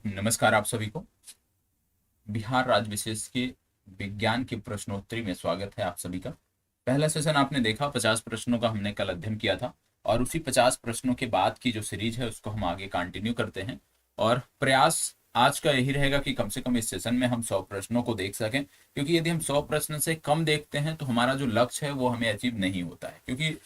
नमस्कार आप सभी को। बिहार राज्य विशेष के विज्ञान की प्रश्नोत्तरी में स्वागत है आप सभी का। पहला सेशन आपने देखा, 50 प्रश्नों का हमने कल अध्ययन किया था और उसी 50 प्रश्नों के बाद की जो सीरीज है उसको हम आगे कंटिन्यू करते हैं। और प्रयास आज का यही रहेगा कि कम से कम इस सेशन में हम 100 प्रश्नों को देख सकें, क्योंकि यदि हम 100 प्रश्न से कम देखते हैं तो हमारा जो लक्ष्य है वो हमें अचीव नहीं होता है। क्योंकि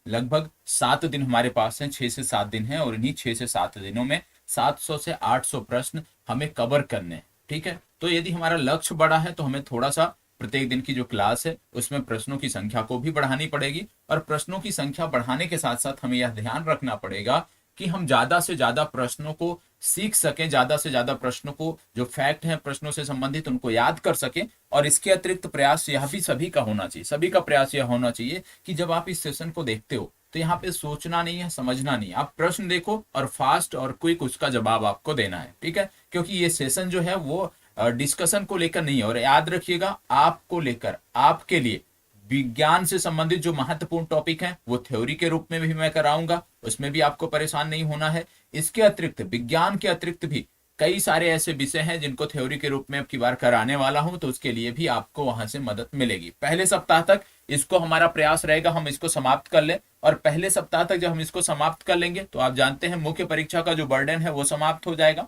लगभग 7 दिन हमारे पास हैं, 6 से 7 दिन हैं और इन्हीं 6 से 7 दिनों में 700 से 800 प्रश्न हमें कवर करने हैं। ठीक है, तो यदि हमारा लक्ष्य बड़ा है तो हमें थोड़ा सा प्रत्येक दिन की जो क्लास है उसमें प्रश्नों की संख्या को भी बढ़ानी पड़ेगी। और प्रश्नों की संख्या बढ़ाने के साथ साथ हमें यह ध्यान रखना पड़ेगा कि हम ज्यादा से ज्यादा प्रश्नों को सीख सकें, ज्यादा से ज्यादा प्रश्नों को, जो फैक्ट हैं प्रश्नों से संबंधित, उनको याद कर सकें। और इसके अतिरिक्त प्रयास यह भी सभी का होना चाहिए, सभी का प्रयास यह होना चाहिए कि जब आप इस सेशन को देखते हो तो यहाँ पे सोचना नहीं है, समझना नहीं है, आप प्रश्न देखो और फास्ट और क्विक उसका जवाब आपको देना है। ठीक है, क्योंकि ये सेशन जो है वो डिस्कशन को लेकर नहीं है। और याद रखिएगा, आपको लेकर, आपके लिए विज्ञान से संबंधित जो महत्वपूर्ण टॉपिक है वो थ्योरी के रूप में भी मैं कराऊंगा, उसमें भी आपको परेशान नहीं होना है। इसके अतिरिक्त, विज्ञान के अतिरिक्त भी कई सारे ऐसे विषय हैं जिनको थ्योरी के रूप में अब की बार कराने वाला हूं, तो उसके लिए भी आपको वहां से मदद मिलेगी। पहले सप्ताह तक इसको हमारा प्रयास रहेगा हम इसको समाप्त कर लें, और पहले सप्ताह तक जब हम इसको समाप्त कर लेंगे तो आप जानते हैं मुख्य परीक्षा का जो बर्डन है वो समाप्त हो जाएगा।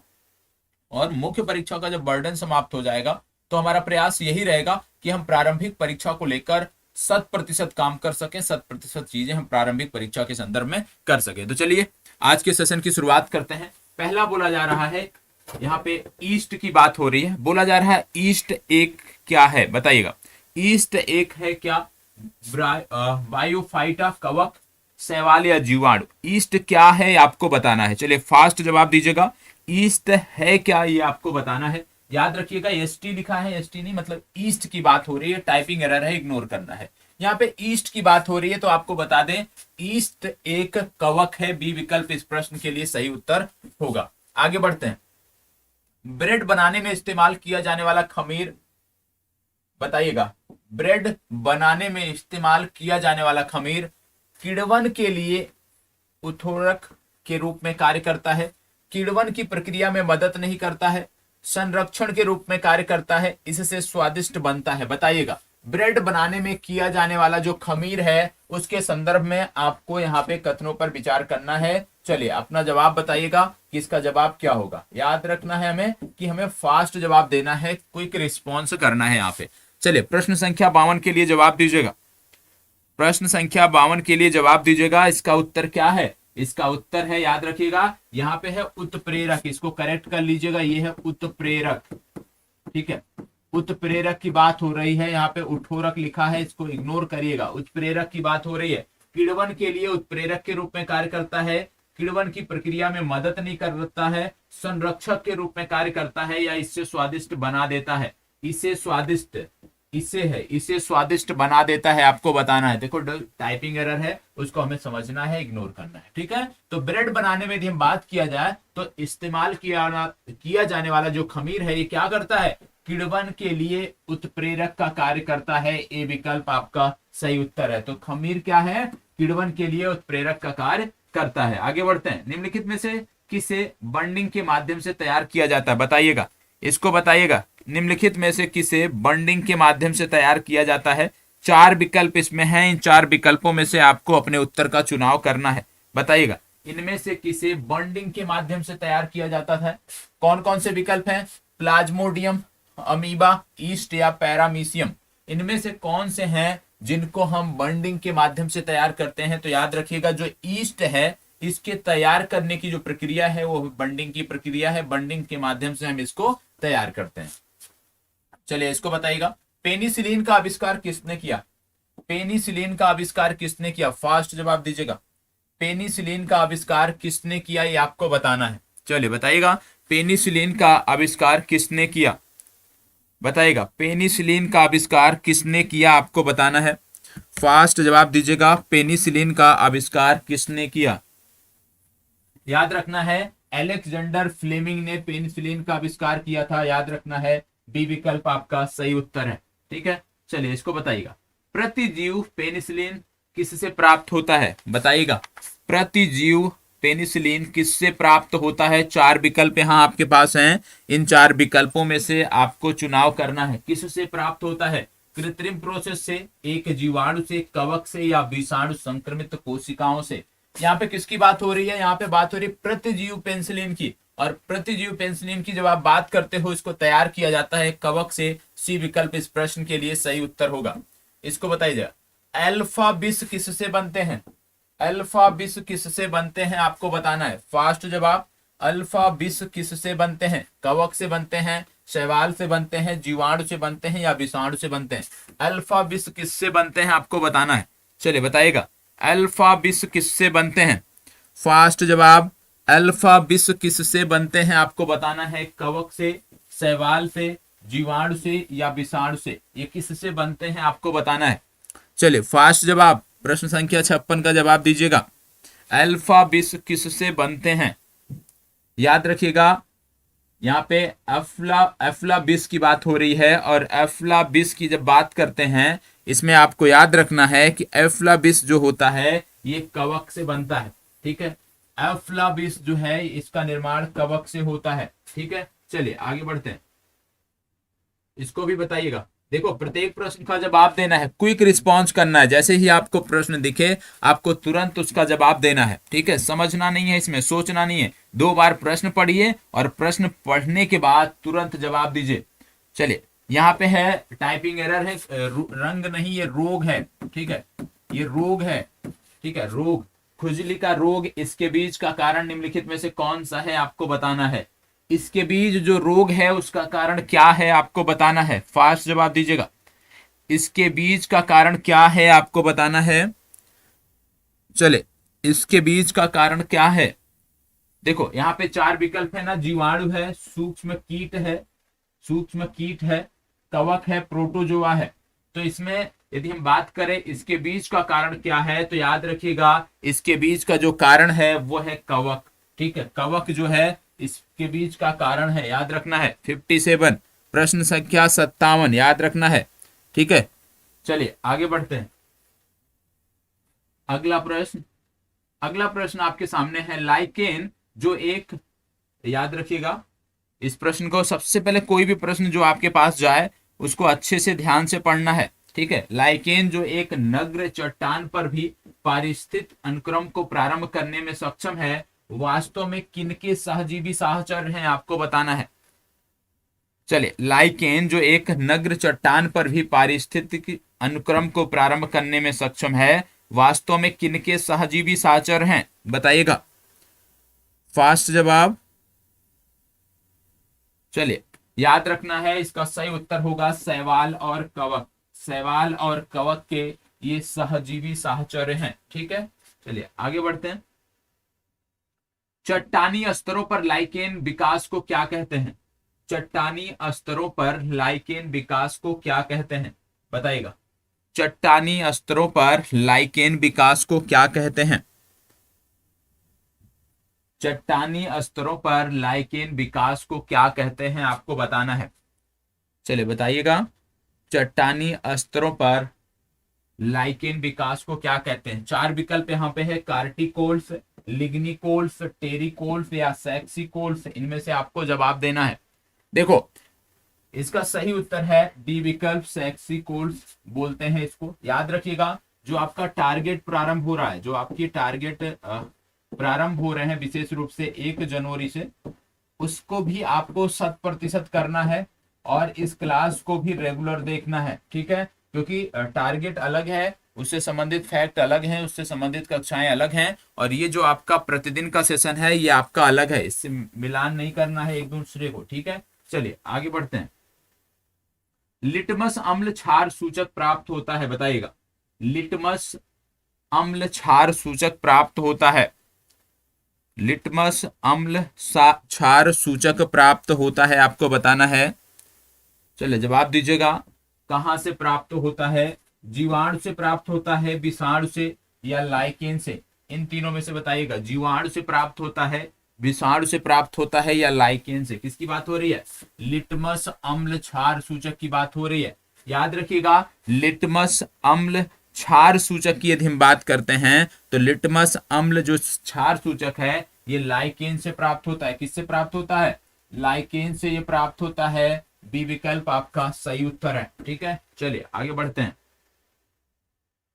और मुख्य परीक्षा का जब बर्डन समाप्त हो जाएगा तो हमारा प्रयास यही रहेगा कि हम प्रारंभिक परीक्षा को लेकर 100% काम कर सकें, 100% चीजें हम प्रारंभिक परीक्षा के संदर्भ में कर सकें। तो चलिए आज के सेशन की शुरुआत करते हैं। पहला बोला जा रहा है, यहाँ पे ईस्ट की बात हो रही है, बोला जा रहा है ईस्ट एक क्या है, बताइएगा। ईस्ट एक है क्या? बायोफाइटा, कवक, शैवाल या जीवाणु। ईस्ट क्या है आपको बताना है। चलिए फास्ट जवाब दीजिएगा। ईस्ट है क्या ये आपको बताना है। याद रखिएगा एसटी लिखा है, एसटी नहीं, मतलब ईस्ट की बात हो रही है, टाइपिंग एरर है, इग्नोर करना है। यहाँ पे ईस्ट की बात हो रही है तो आपको बता दें ईस्ट एक कवक है। बी विकल्प इस प्रश्न के लिए सही उत्तर होगा। आगे बढ़ते हैं। ब्रेड बनाने में इस्तेमाल किया जाने वाला खमीर, बताइएगा। ब्रेड बनाने में इस्तेमाल किया जाने वाला खमीर किण्वन के लिए उत्प्रेरक के रूप में कार्य करता है, किण्वन की प्रक्रिया में मदद नहीं करता है, संरक्षण के रूप में कार्य करता है, इससे स्वादिष्ट बनता है। बताइएगा, ब्रेड बनाने में किया जाने वाला जो खमीर है उसके संदर्भ में आपको यहाँ पे कथनों पर विचार करना है। चलिए अपना जवाब बताइएगा कि इसका जवाब क्या होगा। याद रखना है हमें कि हमें फास्ट जवाब देना है, क्विक रिस्पॉन्स करना है यहाँ पे। चलिए प्रश्न संख्या 52 के लिए जवाब दीजिएगा। प्रश्न संख्या 52 के लिए जवाब दीजिएगा। इसका उत्तर क्या है? इसका उत्तर है, याद रखिएगा, यहाँ पे है उत्प्रेरक। इसको करेक्ट कर लीजिएगा, ये है उत्प्रेरक। ठीक है, उत्प्रेरक की बात हो रही है। यहाँ पे उठोरक लिखा है, इसको इग्नोर करिएगा। उत्प्रेरक की बात हो रही है। किण्वन के लिए उत्प्रेरक के रूप में कार्य करता है, किण्वन की प्रक्रिया में मदद नहीं करता है, संरक्षक के रूप में कार्य करता है, या इससे स्वादिष्ट बना देता है। इसे स्वादिष्ट, इसे स्वादिष्ट बना देता है, आपको बताना है। देखो टाइपिंग एरर है, उसको हमें समझना है, इग्नोर करना है। ठीक है, तो ब्रेड बनाने में यदि हम बात किया जाए तो इस्तेमाल किया जाने वाला जो खमीर है ये क्या करता है? किण्वन के लिए उत्प्रेरक का कार्य करता है। ए विकल्प आपका सही उत्तर है। तो खमीर क्या है? किण्वन के लिए उत्प्रेरक का कार्य करता है। आगे बढ़ते हैं। निम्नलिखित में से किसे बॉन्डिंग के माध्यम से तैयार किया जाता है, बताइएगा। इसको बताइएगा, निम्नलिखित में से किसे बॉन्डिंग के माध्यम से तैयार किया जाता है। 4 विकल्प इसमें हैं, इन 4 विकल्पों में से आपको अपने उत्तर का चुनाव करना है। बताइएगा, इनमें से किसे बॉन्डिंग के माध्यम से तैयार किया जाता है। कौन कौन से विकल्प हैं? प्लाज्मोडियम, अमीबा, ईस्ट या पैरामीशियम। इनमें से कौन से हैं जिनको हम बॉन्डिंग के माध्यम से तैयार करते हैं? तो याद रखिएगा, जो ईस्ट है इसके तैयार करने की जो प्रक्रिया है वो बॉन्डिंग की प्रक्रिया है। बॉन्डिंग के माध्यम से हम इसको तैयार करते हैं। चलिए इसको बताइएगा, पेनिसिलिन का आविष्कार किसने किया? पेनिसिलिन का आविष्कार किसने किया? फास्ट जवाब दीजिएगा। पेनिसिलिन का आविष्कार किसने किया ये आपको बताना है। चलिए बताइएगा, पेनिसिलिन का आविष्कार किसने किया? बताइएगा, पेनिसिलिन का आविष्कार किसने किया, आपको बताना है। फास्ट जवाब दीजिएगा, पेनिसिलिन का आविष्कार किसने किया। याद रखना है, अलेक्जेंडर फ्लेमिंग ने पेनिसिलिन का आविष्कार किया था। याद रखना है, बी विकल्प आपका सही उत्तर है। ठीक है, चलिए इसको बताइएगा, प्रतिजीव पेनिसिलिन किससे प्राप्त होता है? बताइएगा, प्रतिजीव पेनिसिलिन किससे प्राप्त होता है? चार विकल्प यहाँ आपके पास हैं, इन चार विकल्पों में से आपको चुनाव करना है। किससे प्राप्त होता है? कृत्रिम प्रोसेस से, एक जीवाणु से, कवक से, या विषाणु संक्रमित कोशिकाओं से। यहाँ पे किसकी बात हो रही है? यहाँ पे बात हो रही है प्रतिजीव पेनिसिलिन की। और प्रतिजीव पेनिसिलिन की जब आप बात करते हो, इसको तैयार किया जाता है कवक से। सी विकल्प इस प्रश्न के लिए सही उत्तर होगा। इसको बताइए, अल्फा विष किससे बनते हैं? अल्फा विष किससे बनते हैं आपको बताना है। फास्ट जवाब, अल्फा विष किससे बनते हैं? कवक से बनते हैं, शैवाल से बनते हैं, जीवाणु से बनते हैं, या विषाणु से बनते हैं? अल्फा विष किससे बनते हैं आपको बताना है। चलिए बताइएगा, अल्फा विष किससे बनते हैं? फास्ट जवाब, अल्फा विष किससे बनते हैं आपको बताना है। कवक से, शैवाल से, जीवाणु से, या विषाणु से? ये किससे बनते हैं आपको बताना है। चलिए फास्ट जवाब, प्रश्न संख्या 56 का जवाब दीजिएगा। अल्फा विष किससे बनते हैं? याद रखिएगा, यहाँ पे अफ्ला विष की बात हो रही है, और अफ्ला विष की जब बात करते हैं, इसमें आपको याद रखना है कि अफ्ला विष जो होता है ये कवक से बनता है। ठीक है, अफ्ला विष जो है इसका निर्माण कवक से होता है। ठीक है, चलिए आगे बढ़ते हैं, इसको भी बताइएगा। देखो, प्रत्येक प्रश्न का जवाब देना है, क्विक रिस्पॉन्स करना है। जैसे ही आपको प्रश्न दिखे आपको तुरंत उसका जवाब देना है। ठीक है, समझना नहीं है, इसमें सोचना नहीं है। 2 बार प्रश्न पढ़िए और प्रश्न पढ़ने के बाद तुरंत जवाब दीजिए। चलिए, यहाँ पे है टाइपिंग एरर है, रंग नहीं ये रोग है। ठीक है, ये रोग है। ठीक है, रोग, खुजली का रोग, इसके बीच का कारण निम्नलिखित में से कौन सा है आपको बताना है। इसके बीच जो रोग है उसका कारण क्या है आपको बताना है। फास्ट जवाब दीजिएगा, इसके बीच का कारण क्या है आपको बताना है। चले, इसके बीच का कारण क्या है? देखो यहाँ पे 4 विकल्प है ना, जीवाणु है, सूक्ष्म कीट है, कवक है, प्रोटोजोआ है। तो इसमें यदि हम बात करें इसके बीच का कारण क्या है, तो याद रखिएगा इसके बीच का जो कारण है वो है कवक। ठीक है, कवक जो है इसके बीच का कारण है, याद रखना है। 57, प्रश्न संख्या 57 याद रखना है। ठीक है, चलिए आगे बढ़ते हैं। अगला प्रश्न आपके सामने है, लाइकेन जो एक, याद रखिएगा इस प्रश्न को, सबसे पहले कोई भी प्रश्न जो आपके पास जाए उसको अच्छे से ध्यान से पढ़ना है। ठीक है, लाइकेन जो एक नग्न चट्टान पर भी पारिस्थितिक अनुक्रम को प्रारंभ करने में सक्षम है, वास्तव में किनके सहजीवी साहचर्य हैं आपको बताना है। चलिए, लाइकेन जो एक नग्न चट्टान पर भी पारिस्थितिक अनुक्रम को प्रारंभ करने में सक्षम है, वास्तव में किनके सहजीवी साहचर्य हैं बताइएगा। फास्ट जवाब, चलिए याद रखना है इसका सही उत्तर होगा शैवाल और कवक। शैवाल और कवक के ये सहजीवी साहचर्य हैं। ठीक है, चलिए आगे बढ़ते हैं। चट्टानी स्तरों पर लाइकेन विकास को क्या कहते हैं? चट्टानी स्तरों पर लाइकेन विकास को क्या कहते हैं बताइएगा। चट्टानी स्तरों पर लाइकेन विकास को क्या कहते हैं? चट्टानी स्तरों पर लाइकेन विकास को क्या कहते हैं आपको बताना है। चलिए बताइएगा, चट्टानी स्तरों पर लाइकेन विकास को क्या कहते हैं। 4 विकल्प यहाँ पे है, कार्टिकोल्स, लिग्निकोल्स, टेरिकोल्स या सेक्सिकोल्स। इनमें से आपको जवाब देना है। देखो, इसका सही उत्तर है डी विकल्प, सेक्सिकोल्स बोलते हैं इसको। याद रखिएगा, जो आपका टारगेट प्रारंभ हो रहा है, जो आपकी टारगेट प्रारंभ हो रहे हैं विशेष रूप से 1 जनवरी से, उसको भी आपको 100% करना है और इस क्लास को भी रेगुलर देखना है। ठीक है, क्योंकि टारगेट अलग है, उससे संबंधित फैक्ट अलग हैं, उससे संबंधित कक्षाएं अलग हैं, और ये जो आपका प्रतिदिन का सेशन है ये आपका अलग है, इससे मिलान नहीं करना है एक दूसरे को। ठीक है, चलिए आगे बढ़ते हैं। लिटमस अम्ल क्षार सूचक प्राप्त होता है बताइएगा। लिटमस अम्ल क्षार सूचक प्राप्त होता है। लिटमस अम्ल क्षार सूचक प्राप्त होता है आपको बताना है। चलिए जवाब दीजिएगा, कहां से प्राप्त होता है? जीवाणु से प्राप्त होता है, विषाणु से, या लाइकेन से? इन तीनों में से बताइएगा। जीवाणु से प्राप्त होता है, विषाणु से प्राप्त होता है, या लाइकेन से? किसकी बात हो रही है? लिटमस अम्ल क्षार सूचक की बात हो रही है। याद रखिएगा, लिटमस अम्ल क्षार सूचक की यदि हम बात करते हैं तो लिटमस अम्ल जो क्षार सूचक है ये लाइकेन से प्राप्त होता है। किससे प्राप्त होता है? लाइकेन से ये प्राप्त होता है। बी विकल्प आपका सही उत्तर है। ठीक है, चलिए आगे बढ़ते हैं।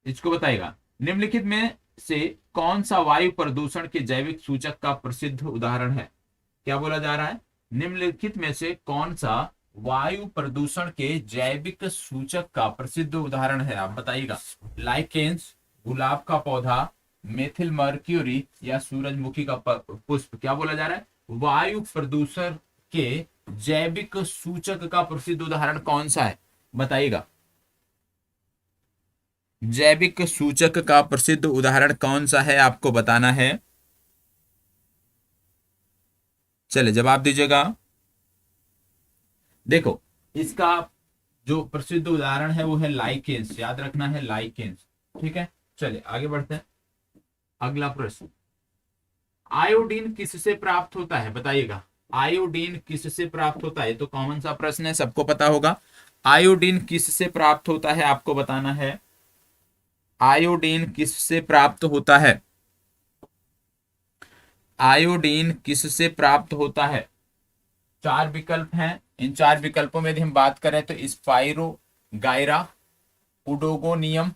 इसको बताइएगा, निम्नलिखित में से कौन सा वायु प्रदूषण के जैविक सूचक का प्रसिद्ध उदाहरण है? क्या बोला जा रहा है? निम्नलिखित में से कौन सा वायु प्रदूषण के जैविक सूचक का प्रसिद्ध उदाहरण है? आप बताइएगा। लाइकेन्स, गुलाब का पौधा, मेथिल मर्क्यूरी या सूरजमुखी का पुष्प। क्या बोला जा रहा है? वायु प्रदूषण के जैविक सूचक का प्रसिद्ध उदाहरण कौन सा है? बताइएगा। जैविक सूचक का प्रसिद्ध उदाहरण कौन सा है आपको बताना है। चलिए जवाब दीजिएगा। देखो, इसका जो प्रसिद्ध उदाहरण है वो है लाइकेन्स। याद रखना है, लाइकेन्स। ठीक है, चलिए आगे बढ़ते हैं। अगला प्रश्न, आयोडीन किससे प्राप्त होता है? बताइएगा। आयोडीन किससे प्राप्त होता है? तो कॉमन सा प्रश्न है, सबको पता होगा। आयोडीन किससे प्राप्त होता है आपको बताना है। आयोडीन किससे प्राप्त होता है? आयोडीन किससे प्राप्त होता है? 4 विकल्प हैं। इन 4 विकल्पों में यदि हम बात करें तो स्पाइरो गायरा, उडोगोनियम,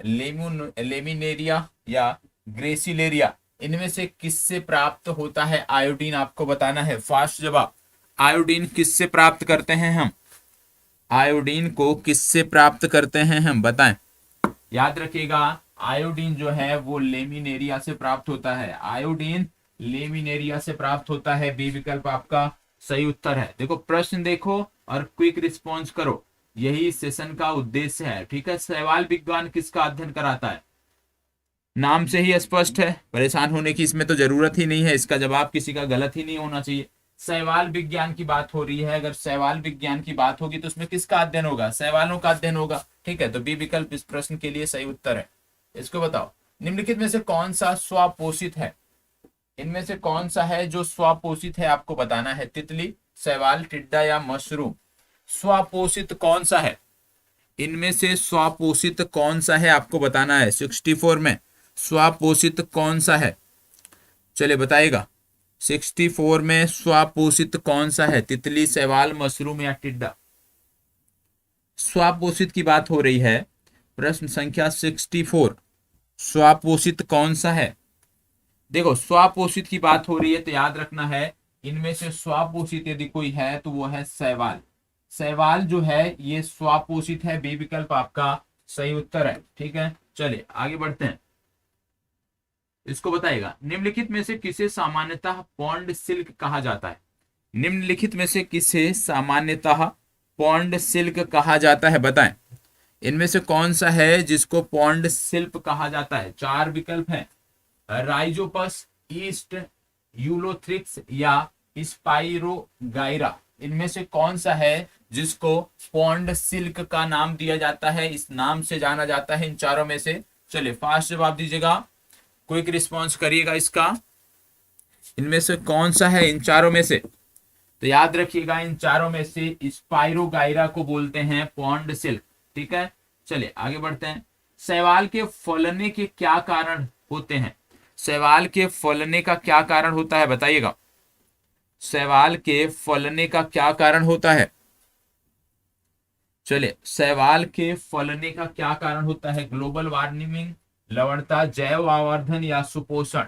लेमिनेरिया या ग्रेसिलेरिया, इनमें से किससे प्राप्त होता है आयोडीन? आपको बताना है। फास्ट जवाब। आयोडीन किससे प्राप्त करते हैं हम? आयोडीन को किससे प्राप्त करते हैं हम? बताएं। याद रखिएगा, आयोडीन जो है वो लेमिनेरिया से प्राप्त होता है। आयोडीन लेमिनेरिया से प्राप्त होता है। बी विकल्प आपका सही उत्तर है। देखो, प्रश्न देखो और क्विक रिस्पॉन्स करो, यही सेशन का उद्देश्य है। ठीक है, शैवाल विज्ञान किसका अध्ययन कराता है? नाम से ही स्पष्ट है, परेशान होने की इसमें तो जरूरत ही नहीं है। इसका जवाब किसी का गलत ही नहीं होना चाहिए। शैवाल विज्ञान की बात हो रही है। अगर शैवाल विज्ञान की बात होगी तो उसमें किसका अध्ययन होगा? शैवालों का अध्ययन होगा। ठीक है, तो बी विकल्प इस प्रश्न के लिए सही उत्तर है। इसको बताओ, निम्नलिखित में से कौन सा स्वपोषित है? इनमें से कौन सा है जो स्वपोषित है? आपको बताना है। तितली, शैवाल, टिड्डा या मशरूम। स्वपोषित कौन सा है? इनमें से स्वपोषित कौन सा है आपको बताना है। 64 में स्वपोषित कौन सा है? चलिए बताइएगा। 64 में स्वपोषित कौन सा है? तितली, शैवाल, मशरूम या टिड्डा। स्वपोषित की बात हो रही है। प्रश्न संख्या 64, स्वपोषित कौन सा है? देखो, स्वपोषित की बात हो रही है तो याद रखना है, इनमें से स्वपोषित यदि कोई है तो वो है शैवाल। शैवाल जो है ये स्वपोषित है। बी विकल्प आपका सही उत्तर है। ठीक है, चलिए आगे बढ़ते हैं। इसको बताइएगा, निम्नलिखित में से किसे सामान्यतः पौंड सिल्क कहा जाता है? निम्नलिखित में से किसे सामान्यतः पौंड सिल्क कहा जाता है? बताएं। इनमें से कौन सा है जिसको पौंड सिल्क कहा जाता है? 4 विकल्प हैं। राइजोपस, ईस्ट, यूलोथ्रिक्स या स्पाइरोगाइरा। इनमें से कौन सा है जिसको पौंड सिल्क का नाम दिया जाता है, इस नाम से जाना जाता है इन चारों में से? चलिए फास्ट जवाब दीजिएगा, क्विक रिस्पॉन्स करिएगा इसका। इनमें से कौन सा है इन चारों में से? तो याद रखिएगा, इन चारों में से स्पाइरोगाइरा को बोलते हैं पौंड सिल्क। ठीक है, चलिए आगे बढ़ते हैं। शैवाल के फलने के क्या कारण होते हैं? शैवाल के फलने का क्या कारण होता है? बताइएगा। शैवाल के फलने का क्या कारण होता है? चलिए, शैवाल के फलने का क्या कारण होता है? ग्लोबल वार्मिंग, लवणता, जैव आवर्धन या सुपोषण।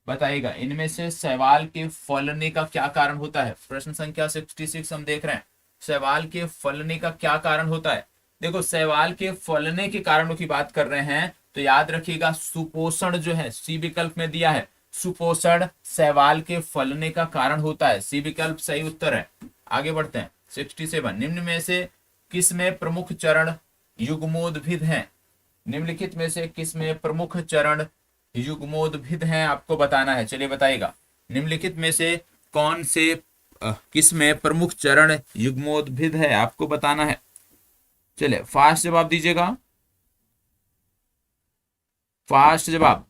बताइएगा, इनमें से शैवाल के फलने का क्या कारण होता है? प्रश्न संख्या 66 हम देख रहे हैं। शैवाल के फलने का क्या कारण होता है? देखो, शैवाल के फलने के कारणों की बात कर रहे हैं तो याद रखिएगा, सुपोषण जो है, सी विकल्प में दिया है। सुपोषण शैवाल के फलने का कारण होता है। सी विकल्प सही उत्तर है। आगे बढ़ते हैं। 67, निम्न में से किस में प्रमुख चरण युग्मोद्भिद हैं? निम्नलिखित में से किस में प्रमुख चरण युग्मोद्भिद हैं? आपको बताना है। चलिए बताइएगा, निम्नलिखित में से कौन से किस में प्रमुख चरण युग्मोद्भिद है? आपको बताना है। चलिए फास्ट जवाब दीजिएगा। फास्ट जवाब,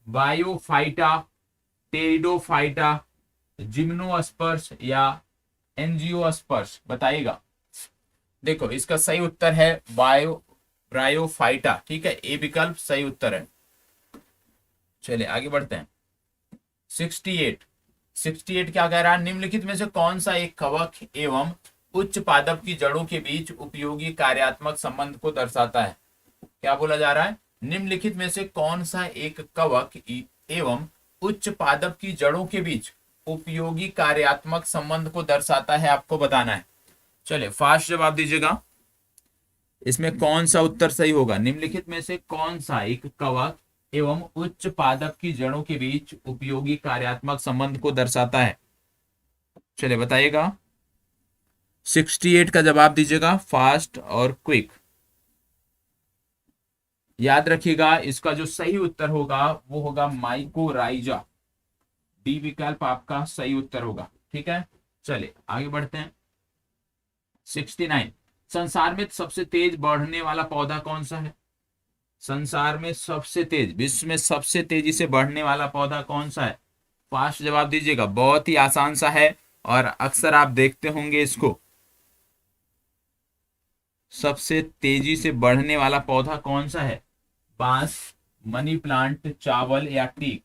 बायोफाइटा, टेरिडोफाइटा, जिम्नोस्पर्श या एंजियोस्पर्श। बताइएगा। देखो, इसका सही उत्तर है ब्रायोफाइटा, ठीक है, ए विकल्प सही उत्तर है। चलिए आगे बढ़ते हैं। 68 68 क्या कह रहा है, निम्नलिखित में से कौन सा एक कवक एवं उच्च पादप की जड़ों के बीच उपयोगी कार्यात्मक संबंध को दर्शाता है। क्या बोला जा रहा है, निम्नलिखित में से कौन सा एक कवक एवं उच्च पादप की जड़ों के बीच उपयोगी कार्यात्मक संबंध को दर्शाता है, आपको बताना है। चलिए फास्ट जवाब दीजिएगा, इसमें कौन सा उत्तर सही होगा। निम्नलिखित में से कौन सा एक कवक एवं उच्च पादप की जड़ों के बीच उपयोगी कार्यात्मक संबंध को दर्शाता है, चलिए बताइएगा। 68 का जवाब दीजिएगा फास्ट और क्विक। याद रखिएगा इसका जो सही उत्तर होगा वो होगा माइकोराइजा, डी विकल्प आपका सही उत्तर होगा, ठीक है। चलिए आगे बढ़ते हैं। 69 संसार में सबसे तेज बढ़ने वाला पौधा कौन सा है। संसार में सबसे तेज, विश्व में सबसे तेजी से बढ़ने वाला पौधा कौन सा है, फास्ट जवाब दीजिएगा। बहुत ही आसान सा है और अक्सर आप देखते होंगे इसको। सबसे तेजी से बढ़ने वाला पौधा कौन सा है, बांस, मनी प्लांट, चावल या टीक,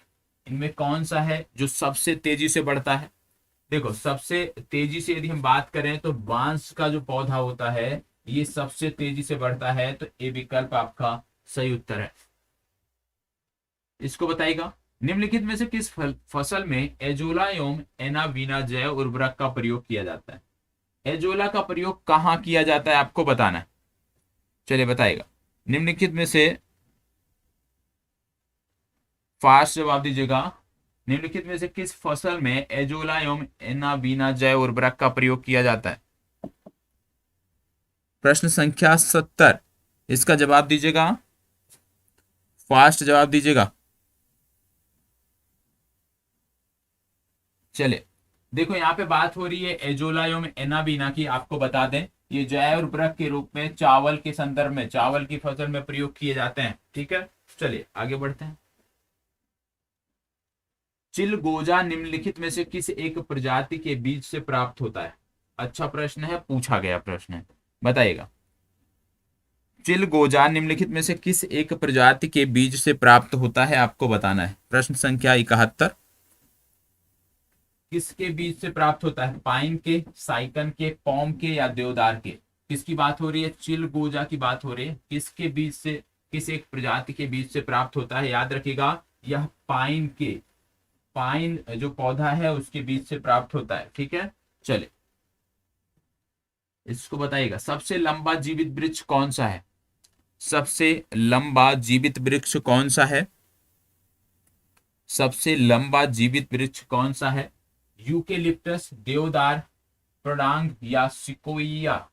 इनमें कौन सा है जो सबसे तेजी से बढ़ता है। देखो सबसे तेजी से यदि हम बात करें तो बांस का जो पौधा होता है ये सबसे तेजी से बढ़ता है, तो ए विकल्प आपका सही उत्तर है। इसको बताइएगा, निम्नलिखित में से किस फसल में एजोला एवं एनावीना जैव उर्वरक का प्रयोग किया जाता है। एजोला का प्रयोग कहां किया जाता है आपको बताना है, चलिए बताइएगा। निम्नलिखित में से फास्ट जवाब दीजिएगा, निम्नलिखित में से किस फसल में एजोला एवं एनावीना जैव उर्वरक का प्रयोग किया जाता है। प्रश्न संख्या 70, इसका जवाब दीजिएगा, फास्ट जवाब दीजिएगा। चलिए देखो यहाँ पे बात हो रही है एजोला एवं एनावीना की, आपको बता दें ये जैव उर्वरक के रूप में चावल के संदर्भ में, चावल की फसल में प्रयोग किए जाते हैं, ठीक है। चलिए आगे बढ़ते हैं। चिलगोजा निम्नलिखित में से किस एक प्रजाति के बीज से प्राप्त होता है। अच्छा प्रश्न है, पूछा गया प्रश्न है, बताइएगा। चिलगोजा निम्नलिखित में से किस एक प्रजाति के बीज से प्राप्त होता है, आपको बताना है। प्रश्न संख्या 71, किसके बीज से प्राप्त होता है, पाइन के, साइकन के, पॉम के या देवदार के। किसकी बात हो रही है, चिलगोजा की बात हो रही है। किसके बीज से, किस एक प्रजाति के बीज से प्राप्त होता है, याद रखिएगा यह पाइन के, पाइन जो पौधा है उसके बीज से प्राप्त होता है, ठीक है। चले इसको बताइएगा, सबसे लंबा जीवित वृक्ष कौन सा है। सबसे लंबा जीवित वृक्ष कौन सा है, सबसे लंबा जीवित वृक्ष कौन सा है। यूकेलिप्टस, देवदार, प्रडांग या सिकोइया।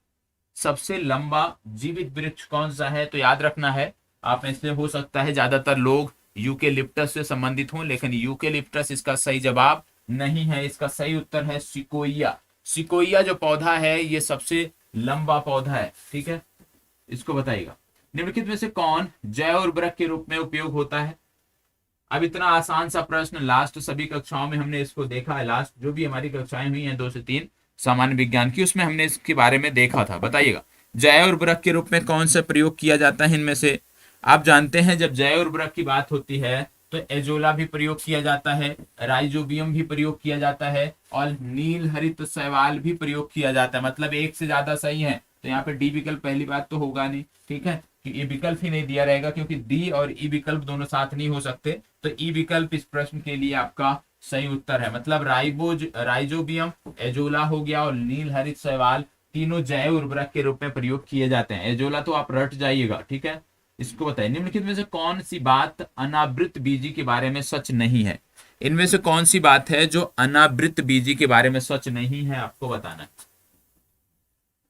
सबसे लंबा जीवित वृक्ष कौन सा है, तो याद रखना है आप में से हो सकता है ज्यादातर लोग यूकेलिप्टस से संबंधित हों, लेकिन यूकेलिप्टस इसका सही जवाब नहीं है। इसका सही उत्तर है सिकोइया। सिकोइया जो पौधा है ये सबसे लंबा पौधा है, ठीक है। इसको बताइएगा, निम्नलिखित में से कौन जैव उर्वरक के रूप में उपयोग होता है। अब इतना आसान सा प्रश्न लास्ट सभी कक्षाओं में हमने इसको देखा है। लास्ट जो भी हमारी कक्षाएं हुई हैं 2 से 3 सामान्य विज्ञान की, उसमें हमने इसके बारे में देखा था। बताइएगा जैव उर्वरक के रूप में कौन सा प्रयोग किया जाता है इनमें से। आप जानते हैं जब जैव उर्वरक की बात होती है तो एजोला भी प्रयोग किया जाता है, राइजोबियम भी प्रयोग किया जाता है और नील हरित शैवाल भी प्रयोग किया जाता है। मतलब एक से ज्यादा सही है, तो यहाँ पे डी विकल्प पहली बात तो होगा नहीं, ठीक है, कि ई विकल्प ही नहीं दिया रहेगा, क्योंकि डी और ई विकल्प दोनों साथ नहीं हो सकते। तो ई विकल्प इस प्रश्न के लिए आपका सही उत्तर है। मतलब राइजोबियम, एजोला हो गया और नील हरित शैवाल, तीनों जैव उर्वरक के रूप में प्रयोग किए जाते हैं। एजोला तो आप रट जाइएगा, ठीक है। इसको बताइए, निम्नलिखित में से कौन सी बात अनावृत बीजी के बारे में सच नहीं है। इनमें से कौन सी बात है जो अनावृत बीजी के बारे में सच नहीं है, आपको बताना है।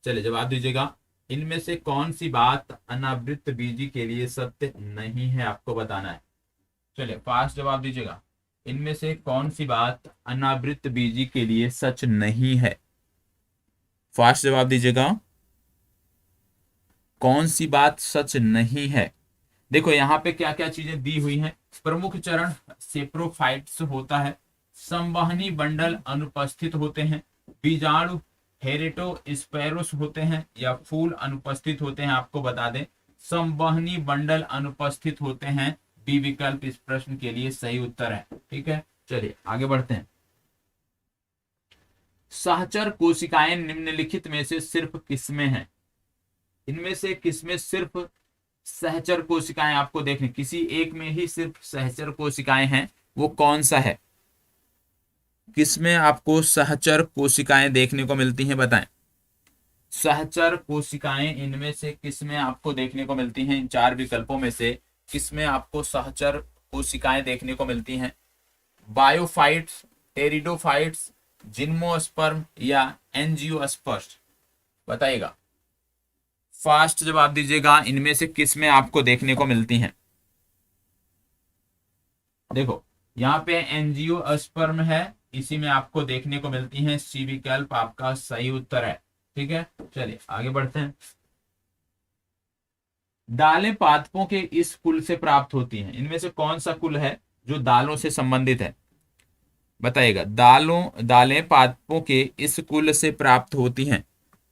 चलिए जवाब दीजिएगा, इनमें से कौन सी बात अनावृत बीजी के लिए सत्य नहीं है, आपको बताना है। चलिए फास्ट जवाब दीजिएगा, इनमें से कौन सी बात अनावृत बीजी के लिए सच नहीं है। फास्ट जवाब दीजिएगा, कौन सी बात सच नहीं है। देखो यहाँ पे क्या क्या चीजें दी हुई हैं। प्रमुख चरण सेप्रोफाइट्स होता है, संवहनी बंडल अनुपस्थित होते हैं, बीजाणु हेरेटोस्पेरोस होते हैं या फूल अनुपस्थित होते हैं, आपको बता दें संवहनी बंडल अनुपस्थित होते हैं। बी विकल्प इस प्रश्न के लिए सही उत्तर है। ठीक है, चलिए आगे बढ़ते हैं। सहचर कोशिकाएं निम्नलिखित में से सिर्फ किसमें हैं? इनमें से किसमें सिर्फ सहचर कोशिकाएं आपको देखने, किसी एक में ही सिर्फ सहचर कोशिकाएं हैं, वो कौन सा है? किसमें आपको सहचर कोशिकाएं देखने को मिलती हैं, बताएं। सहचर कोशिकाएं इनमें से किसमें आपको देखने को मिलती हैं? इन चार विकल्पों में से किसमें आपको सहचर कोशिकाएं देखने को मिलती हैं? बायोफाइट्स, टेरिडोफाइट्स, जिम्नोस्पर्म या एंजियोस्पर्म? बताइएगा, फास्ट जवाब दीजिएगा। इनमें से किसमें आपको देखने को मिलती हैं? देखो यहाँ पे एंजियोस्पर्म है, इसी में आपको देखने को मिलती हैं। सी विकल्प आपका सही उत्तर है। ठीक है, चलिए आगे बढ़ते हैं। दालें पादपों के इस कुल से प्राप्त होती हैं, इनमें से कौन सा कुल है जो दालों से संबंधित है? बताइएगा, दालें पादपों के इस कुल से प्राप्त होती हैं,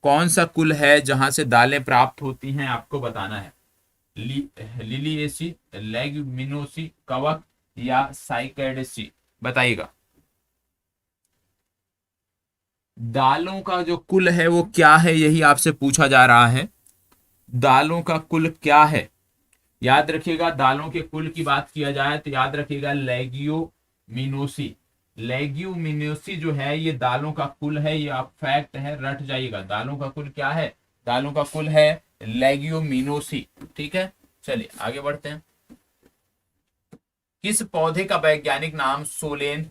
कौन सा कुल है जहां से दालें प्राप्त होती हैं, आपको बताना है। लिलिएसी, लेग्यूमिनोसी, कवक या साइकैडेसी? बताइएगा, दालों का जो कुल है वो क्या है, यही आपसे पूछा जा रहा है। दालों का कुल क्या है? याद रखिएगा, दालों के कुल की बात किया जाए तो याद रखिएगा लेग्यूमिनोसी। लेग्यूमिनोसी जो है ये दालों का कुल है, ये आप फैक्ट है, रट जाइएगा। दालों का कुल क्या है? दालों का कुल है लेग्यूमिनोसी। ठीक है, चलिए आगे बढ़ते हैं। किस पौधे का वैज्ञानिक नाम सोलेन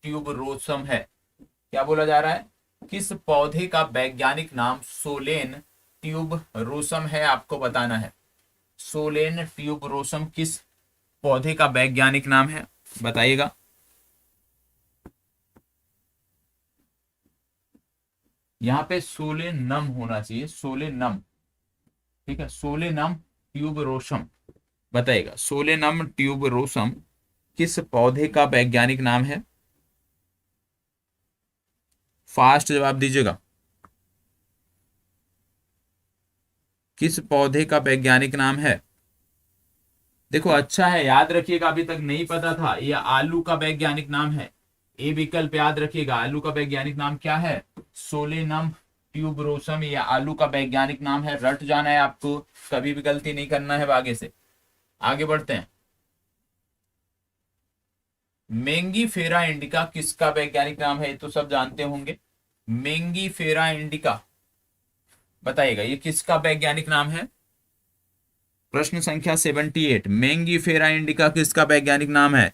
ट्यूबरोसम है? क्या बोला जा रहा है? किस पौधे का वैज्ञानिक नाम सोलेन ट्यूबरोसम है, आपको बताना है। सोलेन ट्यूबरोसम किस पौधे का वैज्ञानिक नाम है, बताइएगा। यहां पे सोलेनम होना चाहिए, सोलेनम। ठीक है, सोलेनम ट्यूबरोसम। बताइएगा, सोलेनम ट्यूबरोसम किस पौधे का वैज्ञानिक नाम है? फास्ट जवाब दीजिएगा, किस पौधे का वैज्ञानिक नाम है? देखो अच्छा है, याद रखिएगा, अभी तक नहीं पता था, यह आलू का वैज्ञानिक नाम है। ए विकल्प याद रखिएगा, आलू का वैज्ञानिक नाम क्या है? सोलेनम ट्यूबरोसम, यह आलू का वैज्ञानिक नाम है। रट जाना है आपको, कभी भी गलती नहीं करना है आगे से। आगे बढ़ते हैं। मेंगीफेरा इंडिका किसका वैज्ञानिक नाम है? ये तो सब जानते होंगे। मेंगीफेरा इंडिका, बताइएगा ये किसका वैज्ञानिक नाम है? प्रश्न संख्या 78, मेंगीफेरा इंडिका किसका वैज्ञानिक नाम है?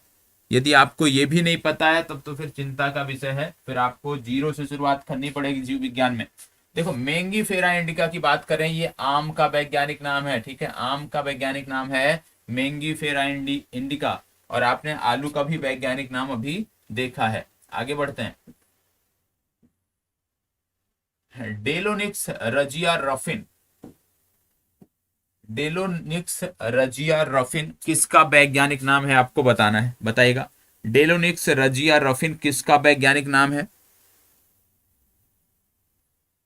यदि आपको ये भी नहीं पता है तब तो फिर चिंता का विषय है, फिर आपको जीरो से शुरुआत करनी पड़ेगी जीव विज्ञान में। देखो मेंगीफेरा इंडिका की बात करें, ये आम का वैज्ञानिक नाम है। ठीक है, आम का वैज्ञानिक नाम है मेंगीफेरा इंडिका। और आपने आलू का भी वैज्ञानिक नाम अभी देखा है। आगे बढ़ते हैं। डेलोनिक्स रजिया रफिन, डेलोनिक्स रजिया रफिन किसका वैज्ञानिक नाम है, आपको बताना है। बताइएगा, डेलोनिक्स रजिया रफिन किसका वैज्ञानिक नाम है?